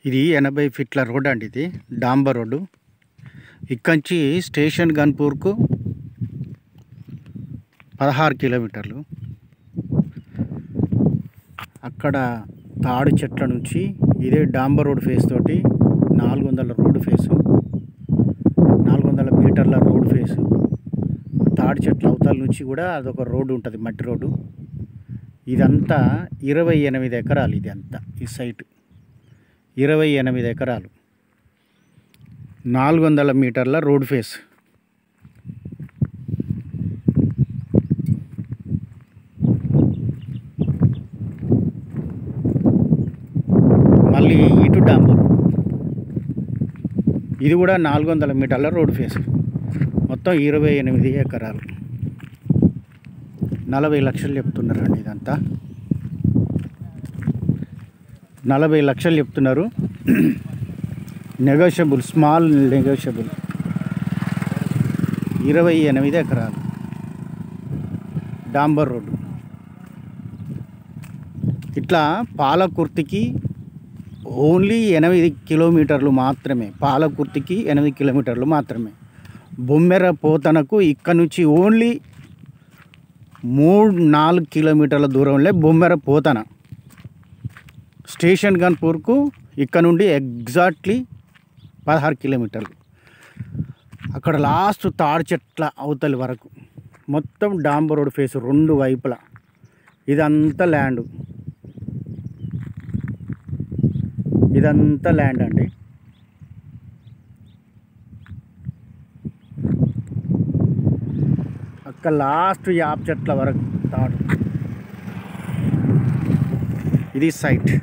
ఇది 80 ఫీట్ల రోడ్ అండి. ఇది డాంబర్ రోడ్డు. ఇక్కడి స్టేషన్ గన్పూర్కు 16 కిలోమీటర్లు. అక్కడ తాడి చెట్ల నుంచి ఇదే డాంబర్ రోడ్ ఫేస్ తోటి 400 రోడ్ ఫేసు, 400 మీటర్ల రోడ్ ఫేసు. తాడి చెట్ల అవతల నుంచి కూడా అదొక రోడ్డు ఉంటుంది, మట్టి రోడ్డు. ఇదంతా 28 ఎకరాలు. ఇది అంతా ఈ సైట్ 28 ఎకరాలు, 400 మీటర్ల రోడ్ ఫేస్. మళ్ళీ ఇటు డాంబర్, ఇది కూడా 400 మీటర్ల రోడ్ ఫేస్. మొత్తం 28 ఎకరాలు. 40 లక్షలు చెప్తున్నారండి. ఇదంతా 40 లక్షలు చెప్తున్నారు. Negotiable, small negotiable. 28 ఎకరాలు డాంబర్ రోడ్డు. ఇట్లా పాలకుర్తికి ఓన్లీ 8 కిలోమీటర్లు మాత్రమే. పాలకుర్తికి 8 కిలోమీటర్లు మాత్రమే. బొమ్మెర పోతనకు ఇక్కడ నుంచి ఓన్లీ 3-4 కిలోమీటర్ల దూరంలో బొమ్మెర పోతన. స్టేషన్ గన్పూర్కు ఇక్కడ నుండి ఎగ్జాక్ట్లీ 16 కిలోమీటర్లు. అక్కడ లాస్ట్ తాడి చెట్ల అవతలి వరకు మొత్తం డాంబర్ రోడ్ ఫేస్ 2 వైపులా. ఇదంతా ల్యాండ్, ఇదంతా ల్యాండ్ అండి. అక్కడ లాస్ట్ యాప్ చెట్ల వరకు తాడు. ఇది సైట్.